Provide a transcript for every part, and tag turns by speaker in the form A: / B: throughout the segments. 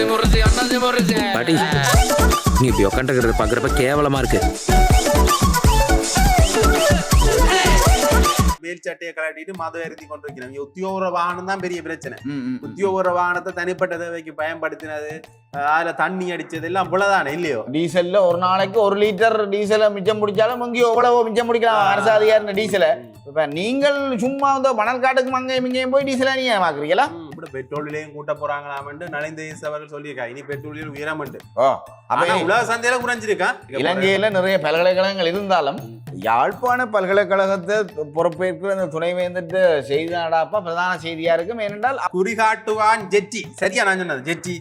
A: பாட்டி நீ இப்படி உட்காந்துக்கிறது பாக்குறப்ப கேவலமா இருக்கு.
B: மேல் சட்டையை கலாட்டிட்டு மதம் எழுதி கொண்டிருக்கிறோம். உத்தியோக வாகனம் தான் பெரிய பிரச்சனை. உத்தியோக வாகனத்தை தனிப்பட்ட தேவைக்கு பயன்படுத்தினது, அதுல தண்ணி அடிச்சது எல்லாம் இவ்வளவுதானே இல்லையோ?
C: டீசல்ல ஒரு நாளைக்கு 1 லிட்டர் டீசலை மிச்சம் முடிச்சாலும் இங்கேயும் எவ்வளவோ மிச்சம் முடிக்கலாம் அரசு அதிகாரி டீசலை. இப்ப நீங்கள் சும்மா இந்த மணல் காட்டுக்கு அங்கேயும் இங்கேயும் போய் டீசலை நீங்க வாக்குறீங்களா?
B: இப்படி பெட்ரோலிலையும் கூட்ட போறாங்களாமட்டு நலிந்த அவர்கள் சொல்லியிருக்கா. இனி பெட்ரோலில் உயரம் உண்டு. உலக சந்தையில குறைஞ்சிருக்கா.
C: இலங்கையில நிறைய பல்கலைக்கழகங்கள் இருந்தாலும் யாழ்ப்பாண பல்கலைக்கழகத்தை பொறுப்பேற்கிற அந்த துணைவேந்தர் செய்தி நாடாப்பா பிரதான செய்தியா இருக்கும். ஏனென்றால்
B: குறிகாட்டுவான் ஜெட்டி. சரியா நான் சொன்னது ஜெட்டி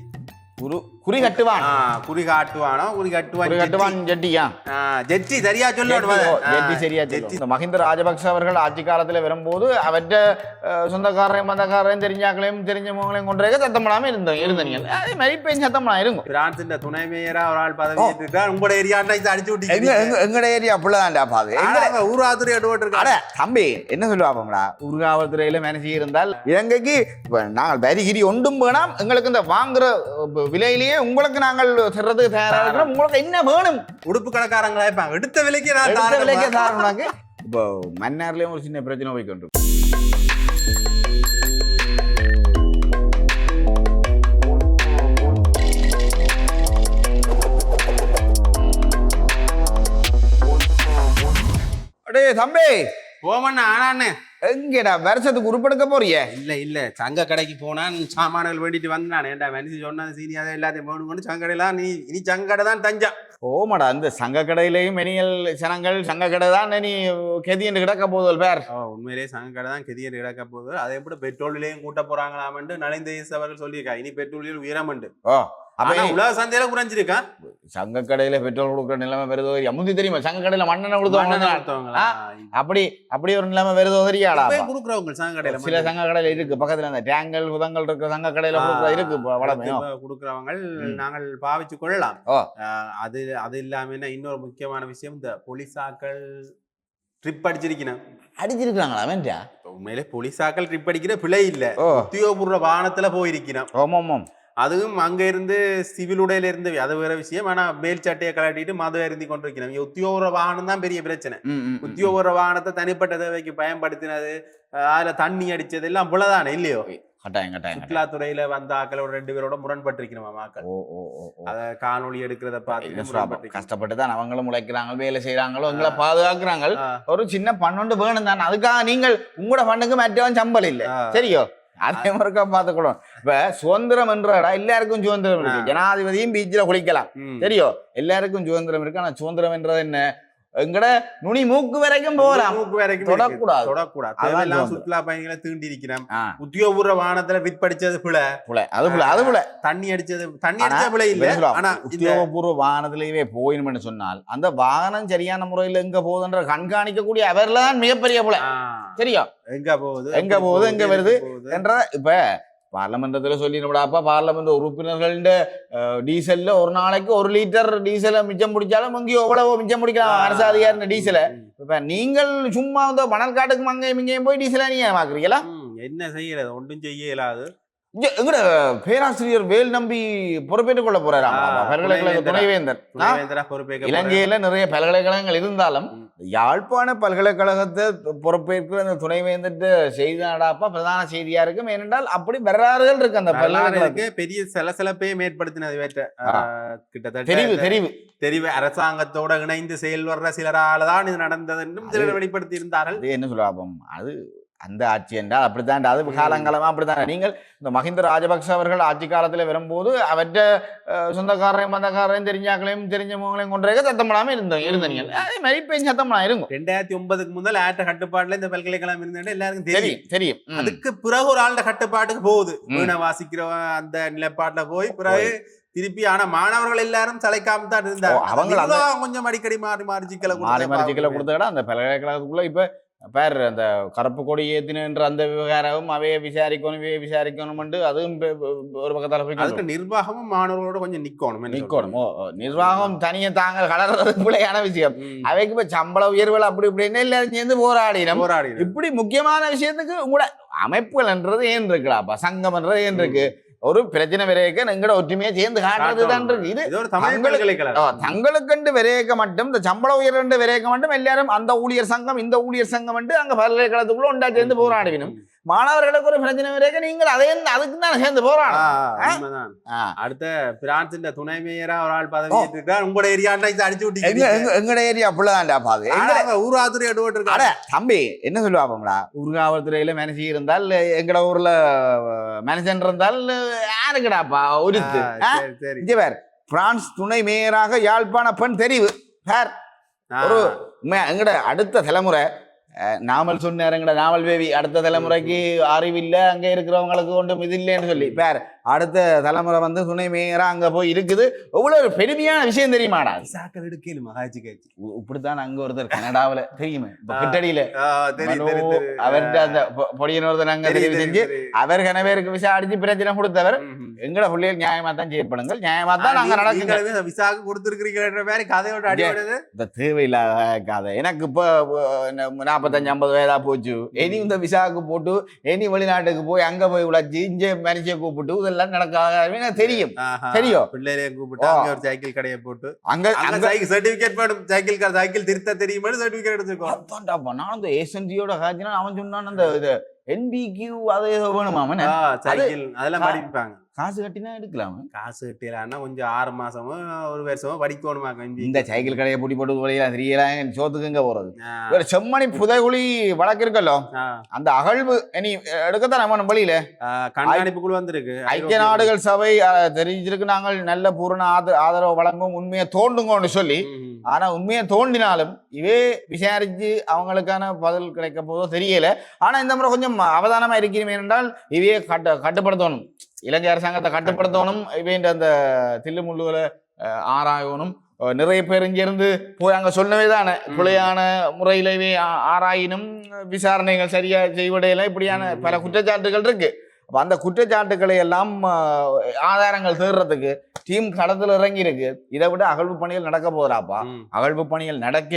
C: குறிகட்டுவான் ஜெட்டியா
B: ஜெட்டி சரியா
C: சொல்லி மஹிந்த ராஜபக்ச அவர்கள் ஆட்சி காலத்துல வரும்போது அவற்ற சொந்தக்காரரையும் மந்தக்காரரையும் தெரிஞ்சாக்களையும் தெரிஞ்சவங்களையும் கொண்டே சத்தம் பண்ணாம இருந்தீங்க. அதே மாதிரி இப்ப சத்தம் பண்ணா இருக்கும்.
B: பிரான்சின் துணை மேயரா ஒரு ஆள் பதவி ஏற்றிருக்கார். உங்களோட ஏரியா அடிச்சு விட்டீங்க.
C: எங்கட ஏரியா அப்படிதான்டா பாது.
B: ஊராதுறை எடுபட்டு
C: தம்பி என்ன சொல்லுவாங்களா, ஊர்காவல்துறையில மேனேஜ் இருந்தால் இலங்கைக்கு நாங்கள் வரிகிரி ஒன்றும் வேணாம், எங்களுக்கு இந்த வாங்குற விலையிலேயே உங்களுக்கு நாங்கள் செல்றதுக்கு தயாராக இருக்கிறோம். உங்களுக்கு என்ன வேணும்?
B: உடுப்பு கடைக்காரங்களா இருப்பாங்க. எடுத்த விலைக்கு
C: தாரணாக்கு இப்போ மன்னார்லயும் ஒரு சின்ன பிரச்சனை போய்கொண்டு அடே தம்பி
B: போமண்ணா ஆனாண்ணே
C: எங்கடா வருஷத்துக்கு உருப்பெடுக்க போறிய?
B: இல்ல சங்க கடைக்கு போனான் சாமான்கள் வேண்டிட்டு வந்தான். ஏன்டா மனுஷன் சொன்னது சீனியாதான் எல்லாத்தையும் போகணும். சங்க கடையெல்லாம் நீ இனி சங்க கடை தான் தஞ்சா.
C: ஓமாடா அந்த சங்க கடையிலையும் மெனியல் ஜனங்கள் சங்க கடை தான் நீ கெதியன்று கிடக்க போதும் பேர்.
B: உண்மையிலேயே சங்க கடை தான் கெதியன்று கிடக்க போகுது. அதே எப்படி பெட்ரோலிலையும் கூட்ட போறாங்களாமட்டு நலிந்த அவர்கள் சொல்லியிருக்கா. இனி பெட்ரோலில் உயரம் உண்டு. உலக சந்தையில குறைஞ்சிருக்கா.
C: சங்க கடையில பெட்ரோல் கொடுக்குற நிலைமை வருதோ முந்தி தெரியுமா? சங்க கடையில மண்ணெண்ணெய் கொடுத்தவங்க அப்படி ஒரு நிலைமை வருதோ தெரியாடா?
B: கொடுக்குறவங்க சங்க கடையில
C: சில சங்க கடையில இருக்கு. பக்கத்துல அந்த டேங்கல் புதங்கள் இருக்கிற சங்க கடையில இருக்கு
B: கொடுக்குறவங்க நாங்கள் பாவிச்சு கொள்ளலாம். அது இல்லாம இன்னொரு முக்கியமான விஷயம், இந்த போலீஸாக்கள் ட்ரிப் அடிச்சிருக்கிறாங்களா? உண்மையிலே போலீஸாக்கள் ட்ரிப் அடிக்கிற பிழை இல்ல, உத்தியோகபூர்வ வாகனத்துல போயிருக்கிறான். அதுவும் அங்க இருந்து சிவில் உடையில இருந்து அது வேற விஷயம். ஆனா மேல் சட்டையை கலாட்டிட்டு மதம் அருந்தி கொண்டிருக்கிறோம். உத்தியோக வாகனம் தான் பெரிய பிரச்சனை. உத்தியோக வாகனத்தை தனிப்பட்ட தேவைக்கு பயன்படுத்தினது, அதுல தண்ணி அடிச்சது எல்லாம் இவ்வளவுதானே இல்லையோ? சுற்றுலாத்துறையில வந்த ஆக்களோட 2 பேரோட முரண்பட்டிருக்கணும் மக்கள். அத காணொலி எடுக்கிறத பார்த்து
C: கஷ்டப்பட்டுதான் அவங்களும் உழைக்கிறாங்க, வேலை செய்யறாங்களோ, உங்களை பாதுகாக்கிறாங்க. ஒரு சின்ன பன்னெண்டு வேணும் தானே. அதுக்காக நீங்கள் உங்களோட பண்ணுக்கு மற்றவன் சம்பளம் இல்லை சரியோ? அதே மாதிரி பார்த்துக்கணும். இப்ப சுதந்திரம் என்றடா எல்லாருக்கும் சுதந்திரம் இருக்கு. ஜனாதிபதியும் பீச்சில் குளிக்கலாம் தெரியும், எல்லாருக்கும் சுதந்திரம் இருக்கு. ஆனா சுதந்திரம் என்றது என்ன? எங்கட நுனி மூக்கு வரைக்கும் போகலாம், தொடக்கூடாது.
B: சுற்றுலா பயணிகளை தீண்டி இருக்கிறோம். உத்தியோகபூர்வ வாகனத்துல விற்படிச்சது பிள்ளை, தண்ணி அடிச்சது பிள்ளை இல்ல. ஆனா
C: உத்தியோகபூர்வ வாகனத்திலேயே போயின்னு சொன்னால் அந்த வாகனம் சரியான முறையில் எங்க போகுதுன்ற கண்காணிக்கக்கூடிய அவர்ல தான் மிகப்பெரிய பிள்ளை தெரியும். எங்க போகுது எங்க வருது என்ற இப்ப பார்லமெண்டத்துல சொல்லிடாப்பா, பார்லமெண்ட் உறுப்பினர்கள டீசல்ல ஒரு நாளைக்கு 1 லிட்டர் டீசலை மிச்சம் முடிச்சாலும் இங்கேயும் எவ்வளவோ மிச்சம் முடிக்கலாம் அரசு அதிகாரி டீசலை. இப்ப நீங்கள் சும்மா இந்த மணல் காட்டுக்கு அங்கேயும் இங்கேயும் போய் டீசலை நீங்க வாக்குறீங்களா?
B: என்ன செய்யறது? ஒன்றும் செய்ய இயலாது.
C: எங்கட பேராசிரியர் வேல் நம்பி பொறுப்பேற்றுக் கொள்ள போறாராம் பல்கலைக்கழக துணைவேந்தர். இலங்கையில நிறைய பல்கலைக்கழகங்கள் இருந்தாலும் யாழ்ப்பாண பல்கலைக்கழகத்தை பொறுப்பேற்கிற அந்த துணைவேந்தர் செய்தி நாடாப்பா பிரதான செய்தியா இருக்கும். ஏனென்றால் அப்படி வரலாறுகள் இருக்கு அந்த பல்கலைக்கழகத்துக்கு.
B: பெரிய சலசலப்பையும் ஏற்படுத்தினது கிட்டத்தட்ட தெரிவு அரசாங்கத்தோட இணைந்து செயல்வர்ற சிலரால்தான் இது நடந்தது என்றும் சிலர் வெளிப்படுத்தி இருந்தார்கள்.
C: என்ன சொல்லுவாப்பம், அது அந்த ஆட்சி என்றால் அப்படித்தான், அது காலங்காலமா அப்படித்தான். நீங்கள் இந்த மஹிந்த ராஜபக்ச அவர்கள் ஆட்சி காலத்துல வரும்போது அவற்ற சொந்தக்காரரையும் மந்தக்காரரையும் தெரிஞ்சாக்களையும் தெரிஞ்சவங்களையும் கொண்டே சத்தம் பண்ணாம இருந்தீங்க. அதே மாதிரி இப்ப சத்தம் பண்ணா இருக்கும்.
B: 2009 முதல் ஆட்ட கட்டுப்பாட்டுல இந்த பல்கலைக்கழகம் இருந்தேன் எல்லாருக்கும் தெரியும். அதுக்கு பிறகு ஒரு ஆள்ட கட்டுப்பாட்டுக்கு போகுது. வீணை வாசிக்கிற அந்த நிலைப்பாட்டுல போய் பிறகு திருப்பி. ஆனா மாணவர்கள் எல்லாரும் தலைக்காம தான் இருந்தாங்க. அவங்க கொஞ்சம் அடிக்கடி மாறி சிக்கலை
C: கொடுத்தா அந்த பல்கலைக்கழகத்துக்குள்ள இப்ப பேர் அந்த கருப்பு கொடி ஏத்தின அந்த விவகாரமும் அவைய விசாரிக்கணும் அதுவும் ஒரு பக்கத்தால
B: நிர்வாகமும் மாணவர்களோட கொஞ்சம் நிக்கணும்.
C: நிர்வாகம் தனியா தாங்கள் கலர்றது பிள்ளையான விஷயம். அவைக்கு இப்ப சம்பள உயர்வுகள் அப்படி இப்படின்னு எல்லாரும் சேர்ந்து போராடினோம். இப்படி முக்கியமான விஷயத்துக்கு உங்களோட அமைப்புகள் என்றது ஏன் இருக்குடாப்பா, சங்கம் என்றது ஏன் இருக்கு? ஒரு பிரச்சனை விரைக்க எங்கட ஒற்றுமையை சேர்ந்து காட்டுறதுதான் இருக்கு. இது தங்களுக்கென்று விரைக்க மட்டும் இந்த சம்பள உயர்வு விரைக்க மட்டும் எல்லாரும் அந்த ஊழியர் சங்கம் இந்த ஊழியர் சங்கம் வந்து அங்க பல்கலைக்கழகத்துக்குள்ள ஒன்றா சேர்ந்து போராடுவினும். மாணவர்களுக்கு ஒரு பிரச்சனை விரைக்க நீங்கள் அதுக்கு தான் சேர்ந்து போராடும்.
B: அடுத்த பிரான்சின் துணை மேயரா ஒரு ஆள் பதவி ஏற்றிருக்கார். உங்களோட ஏரியாண்டா இதை அடிச்சு விட்டீங்க.
C: எங்கட ஏரியா அப்படிதான்டா பாது.
B: ஊராத்துறை அட
C: தம்பி என்ன சொல்லுவாங்களா, ஊர்காவல்துறையில மேனேஜர் இருந்தால் எங்கட ஊர்ல மேனேஜர் இருந்தால் யாருக்கடாப்பா ஒருத்து. இங்க வேற பிரான்ஸ் துணை மேயராக யாழ்ப்பாண பெண் தெரிவு சார். ஒரு எங்கட அடுத்த தலைமுறை நாமல் சொன்னாருங்கட நாமல் பேபி அடுத்த தலைமுறைக்கு அறிவில்லை அங்க இருக்கிறவங்களுக்கு ஒன்றும் இது இல்லைன்னு சொல்லி பேர் அடுத்த தலைமுறை வந்து துணை மேயரா அங்க போய் இருக்குது. எவ்வளவு ஒரு பெருமையான விஷயம் தெரியுமாடா. இப்படித்தான் அங்க ஒருத்தர் கனடாவில தெரியுமே கிட்டடியில அவர்கிட்ட அந்த பொடியனொருத்தர் அங்க தெரிவு செஞ்சு அவர் கனவேருக்கு விசா அடிச்சு பிரச்சனை கொடுத்தவர். எங்கட பிள்ளைகள் நியாயமா தான் செயற்படுங்கள், நியாயமா தான் நாங்க நடக்குங்க.
B: விசாக்கு கொடுத்துருக்கிறீங்க மாதிரி கதையோட அடிப்படுது.
C: இந்த தேவையில்லாத கதை. எனக்கு இப்ப 45-50 வயதா போச்சு. இனி இந்த விசாவுக்கு போட்டு இனி வெளிநாட்டுக்கு போய் அங்க போய் உழைச்சி இங்க மனுஷிய கூப்பிட்டு இதெல்லாம் நடக்காத தெரியும். தெரியும்
B: பிள்ளைய கூப்பிட்டு அங்க ஒரு சைக்கிள் கடையை போட்டு
C: அங்க
B: சர்டிபிகேட் போடும். சைக்கிள் திருத்த தெரியுமா சர்டிபிகேட் எடுத்துக்கோ.
C: நான் அந்த ஏசன்சியோட காட்சினா அவன் சொன்னான் அந்த NBQ அது ஏதோ வேணுமா
B: சைக்கிள் அதெல்லாம் படிப்பாங்க.
C: காசு கட்டினா எடுக்கலாமா?
B: காசு கட்டிடலான்னா கொஞ்சம் 6 மாசமோ 1 வருஷமோ படிக்கணுமா.
C: இந்த சைக்கிள் கடையை பூட்டி போட்டு போலாம் தெரியலாம். சோத்துக்கு எங்க போறது? ஒரு செம்மணி புதைகுழி வழக்கு இருக்கല്ലോ, அந்த அகழ்வு இனி எடுக்கத்தான் நம்ம வழியில
B: கண்காணிப்புக்குள்ள வந்திருக்கு.
C: ஐக்கிய நாடுகள் சபை தெரிஞ்சிருக்கு நாங்கள் நல்ல பூரண ஆதரவு வழங்கும் உண்மையை தோண்டுங்கன்னு சொல்லி. ஆனா உண்மையை தோண்டினாலும் இவே விசாரிச்சு அவங்களுக்கான பதில் கிடைக்க போதோ தெரியல. ஆனா இந்த முறை கொஞ்சம் அவதானமா இருக்கிறோம். என்றால் இவையே கட்டுப்படுத்தணும், இலங்கை அரசாங்கத்தை கட்டுப்படுத்தணும். இவேண்ட அந்த தில்லு முள்ளுகளை ஆராயணும். நிறைய பேர் இங்கிருந்து போய் அங்க சொன்னவே தானே பிழையான முறையிலவே ஆராயினும் விசாரணைகள் சரியா செய்வடையில இப்படியான பல குற்றச்சாட்டுகள் இருக்கு. அப்ப அந்த குற்றச்சாட்டுக்களை எல்லாம் ஆதாரங்கள் தேடுறதுக்கு டீம் களத்துல இறங்கி இருக்கு. இதை விட அகழ்வு பணிகள் நடக்க போகிறாப்பா. அகழ்வு பணிகள் நடக்க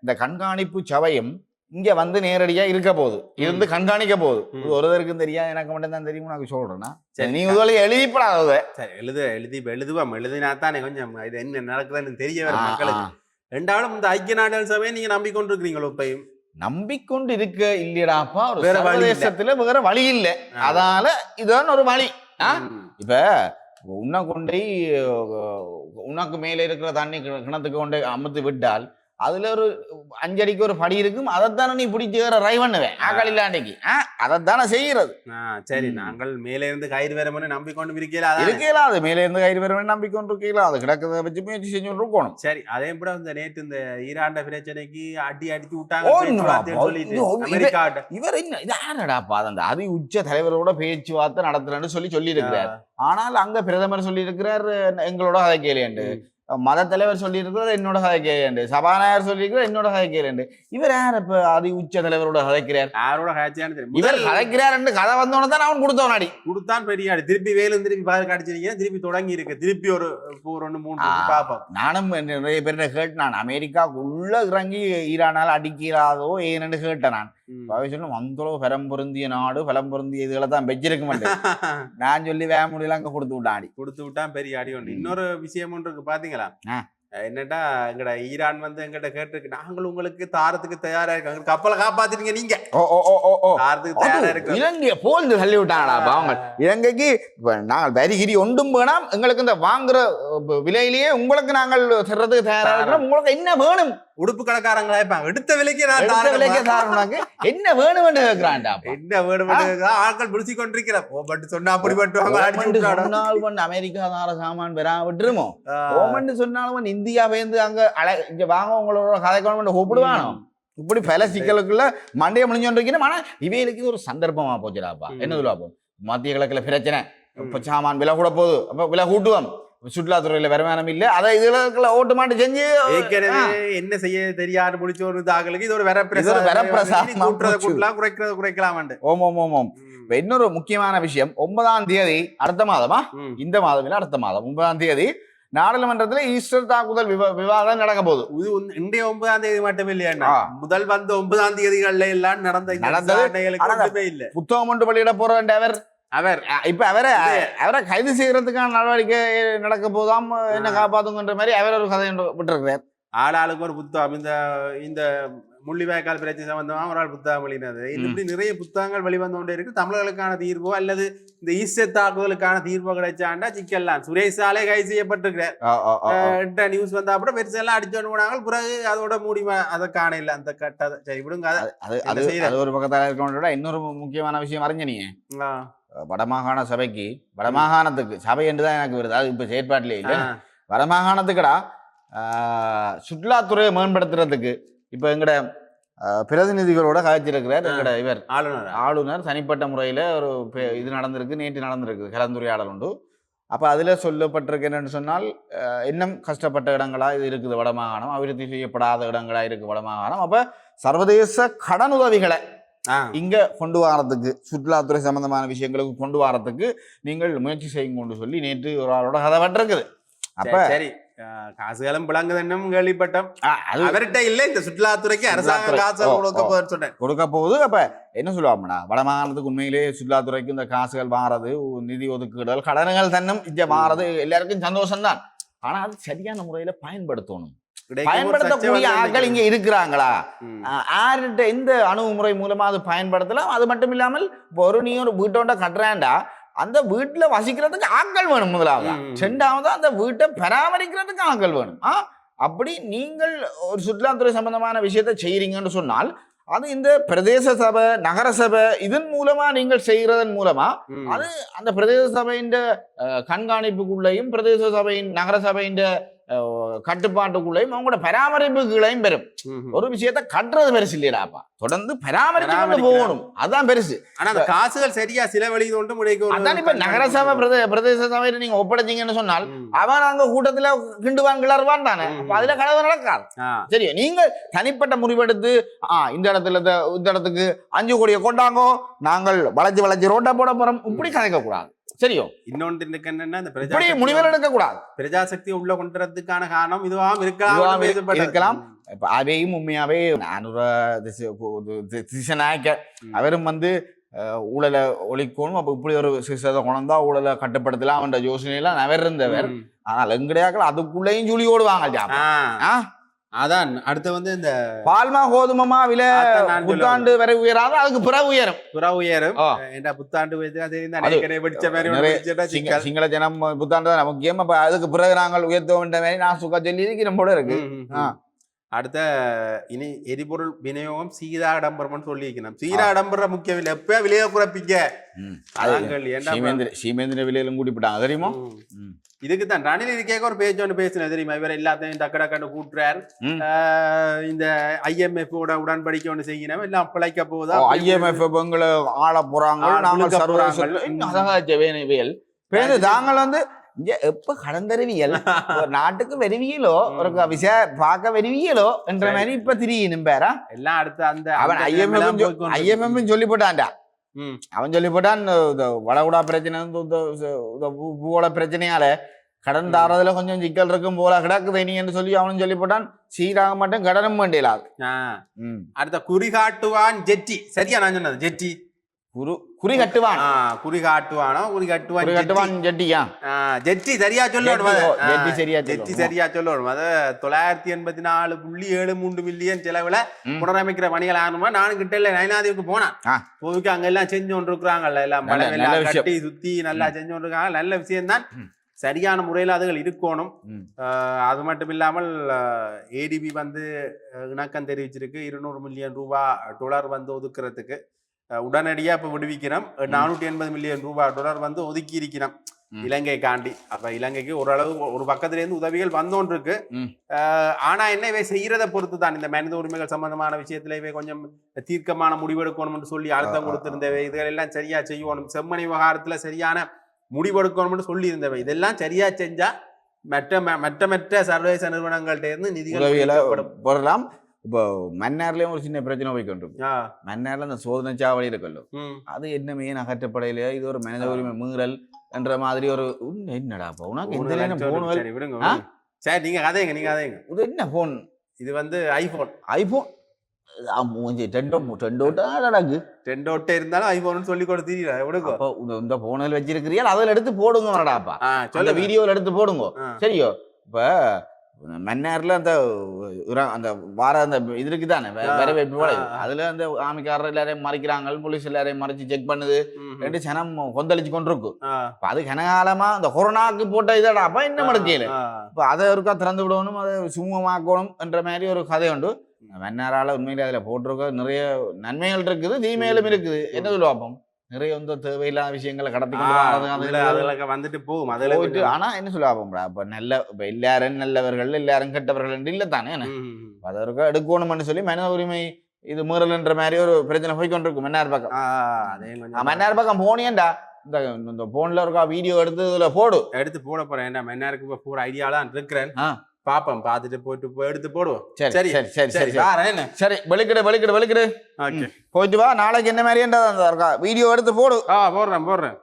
C: இந்த கண்காணிப்பு சபையும் இங்க வந்து நேரடியா இருக்க போகுது, இருந்து கண்காணிக்க போகுது. ஒருவருக்கும் தெரியாது, எனக்கு மட்டும் தான் தெரியும். நான் சொல்றேன்னா நீ முதல்ல எழுதிப்படாத.
B: எழுதினா தானே கொஞ்சம் இது என்ன நடக்குதுன்னு தெரிய வர மக்களுக்கு. ரெண்டாவது இந்த ஐக்கிய நாடுகள் சபையை நீங்க நம்பிக்கொண்டிருக்கிறீங்களோ? இப்பயும்
C: நம்பிக்கொண்டு இருக்க இல்லையடாப்பா. வேற தேசத்துல வேற வழி இல்லை. அதனால இதுதான் ஒரு வழி. இப்ப உன்னை கொண்டை உனக்கு மேல இருக்கிற தண்ணி கிணத்துக்கு கொண்டு அமுத்து விட்டால் அதுல ஒரு 5 அடிக்கு ஒரு படி இருக்கும். அதைத்தானே நீ பிடிச்சி ரை பண்ணுவேன் ஆக்கள் இல்லாண்டைக்கு. அதைத்தானே செய்யறது.
B: சரி, நாங்கள் மேல இருந்து கயிறு வரமனு நம்பிக்கொண்டு இருக்கலாம்.
C: அது மேல இருந்து கயிறு வரமனு நம்பிக்கொண்டு இருக்கலாம். அது கிடக்கிறத வச்சு முயற்சி செஞ்சு இருக்கணும்.
B: சரி, அதே கூட இந்த நேற்று இந்த ஈராண்ட பிரச்சனைக்கு அடிச்சு விட்டாங்க.
C: இவர் என்ன இது யாரடாப்பா அந்த அதி உச்ச தலைவரோட பேச்சுவார்த்தை நடத்துறேன்னு சொல்லி இருக்கிறார். ஆனால் அங்க பிரதமர் சொல்லி இருக்கிறார் எங்களோட கதை கேளு, மத தலைவர் சொல்லி இருக்கிறது என்னோட கதை கேளு, சபாநாயகர் சொல்லி இருக்கிறது என்னோட கதை கேளு. இவர் யார் இப்ப அதி உச்ச தலைவரோட கதைக்கிறார்?
B: யாரோட கதைச்சான்னு
C: இவர் கதைக்கிறார் கதை வந்தோன்னு தான் அவன் கொடுத்தவன்
B: கொடுத்தான் பெரிய ஆடி. திருப்பி வேலும் திருப்பி பாரு கடிச்சிருக்கீங்க, திருப்பி தொடங்கி இருக்கு. திருப்பி ஒரு 2-3 பாப்போம்.
C: நானும் நிறைய பேர் கேட்டு நான் அமெரிக்காவுக்குள்ள இறங்கி ஈரானால் அடிக்கிறாதோ ஏன்னு கேட்டேன். நான் சொன்ன வந்தளவு பலம் பொருந்திய நாடு பலம் பொருந்திய இதுகளை தான் வச்சிருக்க மாட்டேன். நான் சொல்லி வேக முடியல அங்க கொடுத்து விட்டான் பெரிய அடி ஒன்று. இன்னொரு விஷயம் ஒன்று இருக்கு பாத்தீங்களா? என்னட்டா எங்கட ஈரான் வந்து எங்கிட்ட கேட்டிருக்கு, நாங்கள் உங்களுக்கு தாரத்துக்கு தயாரா இருக்காங்க, கப்பலை காப்பாத்திட்டீங்க நீங்க. தாரத்துக்கு தயாரா இருக்கு. இலங்கைய போல் தள்ளி விட்டாங்கடா அவங்க. இலங்கைக்கு நாங்கள் வரிகிரி ஒன்றும் வேணாம், எங்களுக்கு இந்த வாங்குற விலையிலேயே உங்களுக்கு நாங்கள் தர்றதுக்கு தயாரா இருக்கிறோம். உங்களுக்கு என்ன வேணும்?
B: உடுப்பு கடைக்காரங்களா இருப்பாங்க, எடுத்த விலைக்கு
C: என்ன வேணும் கேட்கிறான்டா.
B: என்ன வேணும் ஆட்கள் பிடிச்சி கொண்டிருக்கிற சொன்னா அப்படி
C: பட்டுவாங்க. அமெரிக்கா தார சாமான் பெறா விட்டுருமோ சொன்னாலும் இந்தியா வேந்து அங்க இங்க வாங்க உங்களோட கதை கூப்பிடுவானோ. இப்படி பல சிக்கலுக்குள்ள மண்டைய முடிஞ்சோன்னு. ஆனா இவைகளுக்கு ஒரு சந்தர்ப்பமா போச்சுடாப்பா. என்ன சொல்லுவாப்போ மத்திய கிழக்குல பிரச்சனை, இப்ப சாமான் விலை கூட போகுது, அப்ப விலை கூட்டுவோம். சுற்றுலாத்துறையில வருமானம் இல்ல, அதை இதுல ஓட்டு மாட்டு செஞ்சு
B: என்ன செய்ய தெரியாது முடிச்சோரு தாங்களுக்கு இது ஒரு குறைக்கலாம்.
C: ஓம். இன்னொரு முக்கியமான விஷயம், 9ஆம் தேதி அடுத்த மாதமா இந்த மாதம் இல்ல அடுத்த மாதம் 9ஆம் தேதி நாடாளுமன்றத்துல ஈஸ்டர் தாக்குதல் விவாதம் நடக்க போகுது.
B: இன்றைய 9ஆம் தேதி மட்டும் இல்லையா, முதல் வந்த 9ஆம் தேதிகள்ல எல்லாம் நடந்தது.
C: புத்தகம் ஒன்று வெளியிட போறவர்
B: அவர்
C: இப்ப அவரை கைது செய்யறதுக்கான நடவடிக்கை நடக்க போதாம் என்ன காப்பாத்துங்கன்ற மாதிரி அவர் ஒரு கதை விட்டுருக்கிறார்.
B: ஆளாளுக்கு ஒரு புத்தகம் இந்த முள்ளிவாய்க்கால் பிரச்சனை சம்பந்தமா ஒரு ஆள் புத்தகம் வெளியினது. இப்படி நிறைய புத்தகங்கள் வெளிவந்து கொண்டே இருக்கு. தமிழர்களுக்கான தீர்வோ அல்லது இந்த ஈஸ்டர் தாக்குதலுக்கான தீர்வோ கிடைச்சாண்டா சிக்கலாம். சுரேஷாலே கைது செய்யப்பட்டிருக்கிறார். நியூஸ் வந்தா அப்புறம் பெருசெல்லாம் அடிச்சோன்னு போனாங்க. பிறகு அதோட மூடிமா அதை காண இல்லை அந்த கட்டதை. சரி விடுங்க.
C: அது ஒரு பக்கத்தால இருக்கோட இன்னொரு முக்கியமான விஷயம் அறிஞ்சனீங்க. வடமாகாண சபைக்கு வடமாகாணத்துக்கு சபை என்றுதான் எனக்கு வருது. அது இப்ப செயற்பாட்டிலே இல்லை. வடமாகாணத்துக்குடா சுற்றுலாத்துறையை மேம்படுத்துறதுக்கு இப்ப எங்கட பிரதிநிதிகளோட கதைச்சிருக்கிறார் எங்கட இவர் ஆளுநர். தனிப்பட்ட முறையில ஒரு இது நடந்திருக்கு, நேற்று நடந்திருக்கு கலந்துரையாடல் உண்டு. அப்ப அதுல சொல்லப்பட்டிருக்கு என்னன்னு சொன்னால், இன்னும் கஷ்டப்பட்ட இடங்களா இது இருக்குது வடமாகாணம், அபிவிருத்தி செய்யப்படாத இடங்களா இருக்கு வடமாகாணம். அப்ப சர்வதேச கடன் உதவிகளை இங்க கொண்டு வரதுக்கு, சுற்றுலாத்துறை சம்பந்தமான விஷயங்களுக்கு கொண்டு வரதுக்கு நீங்கள் முயற்சி செய்யும் கொண்டு சொல்லி நேற்று ஒரு ஆளோட கதை பட்டிருக்குது. அப்ப
B: சரி காசுகளும் பிளங்குதுன்னும் கேள்விப்பட்டோம். அவர்கிட்ட இல்ல இந்த சுற்றுலாத்துறைக்கு அரசாங்கம் காசு
C: கொடுக்க போகுது. அப்ப என்ன சொல்லுவாங்கடா, வடமாகாணத்துக்கு உண்மையிலேயே சுற்றுலாத்துறைக்கு இந்த காசுகள் மாறது, நிதி ஒதுக்கீடுகள், கடன்கள் தன்னும் இங்க மாறது எல்லாருக்கும் சந்தோஷம்தான். ஆனா அது சரியான முறையில பயன்படுத்தணும். பயன்படுத்தக்கூடிய ஆட்கள் இங்க இருக்கிறாங்களா, யார்கிட்ட எந்த அணுகுமுறை மூலமா அது பயன்படுத்தலாம். அது மட்டும் இல்லாமல் ஒரு நீ ஒரு வீட்டோட கட்டுறாண்டா அந்த வீட்டுல வசிக்கிறதுக்கு ஆட்கள் வேணும். முதலாவது ரெண்டாவது அந்த வீட்டை பராமரிக்கிறதுக்கு ஆட்கள் வேணும். அப்படி நீங்கள் ஒரு சுற்றுலாத்துறை சம்பந்தமான விஷயத்த செய்யறீங்கன்னு சொன்னால் அது இந்த பிரதேச சபை, நகர சபை இதன் மூலமா நீங்கள் செய்கிறதன் மூலமா அது அந்த பிரதேச சபையின் கண்காணிப்புக்குள்ளையும் பிரதேச சபையின் நகர சபையின் கட்டுப்பாட்டுக்குள்ளையும் அவங்களோட பராமரிப்புகளையும் பெறும். ஒரு விஷயத்த கட்டுறது பெருசு இல்லையாப்பா, தொடர்ந்து பராமரிச்சு போகணும், அதுதான் பெருசு.
B: ஆனா அந்த காசுகள் சரியா சிலவழி கொண்டு முடிக்கும்.
C: அதான் இப்ப நகரசபை பிரதேச சபையில நீங்க ஒப்படைச்சீங்கன்னு சொன்னால் அவன் அங்க கூட்டத்துல கிண்டுவான் கிளறுவான் தானே, அதுல கலவு நடக்காது. சரி, நீங்க தனிப்பட்ட முடிவெடுத்து இந்த இடத்துக்கு 5 கோடியை கொண்டாங்கோ, நாங்கள் வளைச்சு ரோட்டா போட போறோம், இப்படி கதைக்க கூடாது. சரியோ,
B: இன்னொன்று என்னன்னா இந்த
C: முடிவுகள் எடுக்க கூடாது.
B: பிரஜாசக்தி உள்ள கொண்டுறதுக்கான காரணம் இதுவாம் இருக்கலாம்.
C: இப்ப அதையும் உண்மையாவே திசநாயக்க அவரும் ஊழலை ஒழிக்கணும், அப்ப இப்படி ஒரு சிசத்தை கொண்டா ஊழலை கட்டுப்படுத்தலாம் அவன் யோசனையெல்லாம் அவர் இருந்தவர். ஆனால் எங்கடையாக்கள் அதுக்குள்ளேயும் சொல்லி ஓடுவாங்க.
B: அதான் அடுத்து இந்த
C: பால்மா கோதுமமா விலை புத்தாண்டு வரை உயராது, அதுக்கு பிறகு உயரும்.
B: புத்தாண்டு
C: சிங்கள ஜனம் புத்தாண்டு தான் முக்கியம். அப்ப அதுக்கு பிறகு நாங்கள் உயர்த்த வேண்டிய மாதிரி நான் சுக்கா சொல்லி இருக்கிறோம் போல இருக்கு.
B: அடுத்த இனி எரிபொருள் விநியோகம் சீராடம்பரம் சொல்லிக்கணும். சீராடம்பரம் முக்கியம் இல்லை, எப்ப விலையை குறைப்பிக்க
C: சீமேந்திர விலையிலும் கூட்டி போட்டாங்க தெரியுமா.
B: இதுக்கு தான் ரணில் இருக்கேக்க ஒரு பேச்சு ஒன்று பேசினேன் தெரியுமா. இவர் எல்லாத்தையும் டக்கு கூட்டுறாரு. இந்த IMF உடன்படிக்கை ஒன்று செய்யணும், எல்லாம் பிழைக்க போதா.
C: IMF எங்களை ஆள போறாங்க, தாங்கள் இங்க எப்ப கடந்தறிவியல் நாட்டுக்கு வருவியலோ ஒரு விஷய பார்க்க வருவியலோ என்ற மாதிரி இப்ப திரியும் பேரா
B: எல்லாம். அடுத்து அந்த
C: அவன் IMF சொல்லி போட்டான்டா. அவன் சொல்லி போட்டான் வடகுடா பிரச்சனை, பூவோட பிரச்சனையால கடன் தாரதுல கொஞ்சம் சிக்கல் இருக்கும் போல கிடக்குது நீன்னு சொல்லி அவனும் சொல்லி போட்டான். சீராக மட்டும் கடனும் வேண்டியலாது.
B: அடுத்த குறிகாட்டுவான் ஜெட்டி, சரியா நான் சொன்னது ஜெட்டி
C: குறிகட்டுவான் ஜெட்டியா
B: ஜெட்டி சரியா சொல்லணும்.
C: ஜெட்டி சரியா
B: சொல்லணும். அது 984.73 மில்லியன் செலவுல புனரமைக்கிற பணிகள் ஆரம்பமா. நானும் கிட்ட இல்ல நயனாதேவிக்கு போனேன். போய்க்கு அங்க எல்லாம் செஞ்சு கொண்டு இருக்கிறாங்கல்ல, எல்லாம் மழை கட்டி சுத்தி நல்லா செஞ்சு கொண்டு இருக்காங்க. நல்ல விஷயம் தான், சரியான முறையில் அதுகள் இருக்கணும். அது மட்டும் இல்லாமல் ADB இணக்கம் தெரிவிச்சிருக்கு. 200 மில்லியன் ரூபாய் ஒதுக்குறதுக்கு உடனடியா இப்ப விடுவிக்கிறோம். 480 மில்லியன் ரூபாய் ஒதுக்கி இருக்கிறோம் இலங்கை காண்டி. அப்ப இலங்கைக்கு ஓரளவு ஒரு பக்கத்துல இருந்து உதவிகள் வந்தோன்றிருக்கு. ஆனா என்ன இவை செய்யறதை பொறுத்து தான். இந்த மனித உரிமைகள் சம்பந்தமான விஷயத்துல இவை கொஞ்சம் தீர்க்கமான முடிவெடுக்கணும்னு சொல்லி அழுத்தம் கொடுத்திருந்தவை. இதுகள் எல்லாம் சரியா செய்யணும். செம்மணி விவகாரத்துல சரியான முடிவெடுக்கணும்னு சொல்லி இருந்தவை. இதெல்லாம் சரியா செஞ்சா மற்ற சர்வதேச நிறுவனங்கள்ட்ட இருந்து நிதிகள்
C: போடலாம். இப்போ மன்னார்லயும் ஒரு சின்ன பிரச்சனை போய்கொண்டிருக்கு. மன்னார்ல அந்த சோதனை சாவடி இருக்குல்ல, அது என்னமே அகற்றப்படையில இது ஒரு மனித உரிமை மீறல் என்ற மாதிரி ஒரு என்னடா உனக்கு இந்த நேரம்
B: சரி நீங்க கதைங்க. இது
C: என்ன போன்?
B: இது ஐபோன். ரெண்டோட்டை இருந்தாலும் ஐபோன் சொல்லி கொடுத்தீங்க எவ்வளோ
C: இந்த போனில் வச்சிருக்கிறீங்க அதில் எடுத்து போடுங்க வரடாப்பா
B: சொல்ல
C: வீடியோவில் எடுத்து போடுங்க சரியோ இப்போ மன்னார்ல அந்த அந்த வார அந்த இது இருக்குதானே வரவேற்பு அதுல அந்த ஆமிக்காரர் எல்லாரையும் மறைக்கிறாங்க போலீஸ் எல்லாரையும் மறைச்சு செக் பண்ணுது ரெண்டு சனம் கொந்தளிச்சு கொண்டிருக்கும் அது கனகாலமா அந்த கொரோனாக்கு போட்ட இதடாப்பா இன்னும் மடக்கையில இப்ப அதை இருக்கா திறந்து விடணும் அதை சுமமாக்கணும் என்ற மாதிரி ஒரு கதை உண்டு மன்னாரால உண்மையிலே அதுல போட்டிருக்க நிறைய நன்மைகள் இருக்குது தீமைகளும் இருக்குது என்ன சொல்லுவாப்போம் நிறைய வந்து தேவையில்லாத விஷயங்களை கடத்தி
B: வந்துட்டு போகும்
C: போயிட்டு ஆனா என்ன சொல்லுவாங்க அப்ப நல்ல இப்ப எல்லாரும் நல்லவர்கள் எல்லாரும் கெட்டவர்கள் இல்ல தானே அதற்கு எடுக்கணும்னு சொல்லி மனித உரிமை இது மீறல்ன்ற மாதிரி ஒரு பிரச்சனை போய்கொண்டிருக்கும் மன்னார் பக்கம் மன்னார் பக்கம் போனியேண்டா இந்த போன்ல இருக்கா வீடியோ எடுத்து இதுல
B: எடுத்து போட போறேன் என்ன மன்னாருக்கு இப்ப போற ஐடியாலாம் இருக்கிறேன் பாப்போம் பாத்துட்டு போயிட்டு எடுத்து போடுவோம்
C: சரி சரி சரி சரி சரி வெளிக்கிடு போயிட்டு வா நாளைக்கு என்ன மாதிரி வீடியோ எடுத்து போடு
B: போடுறேன்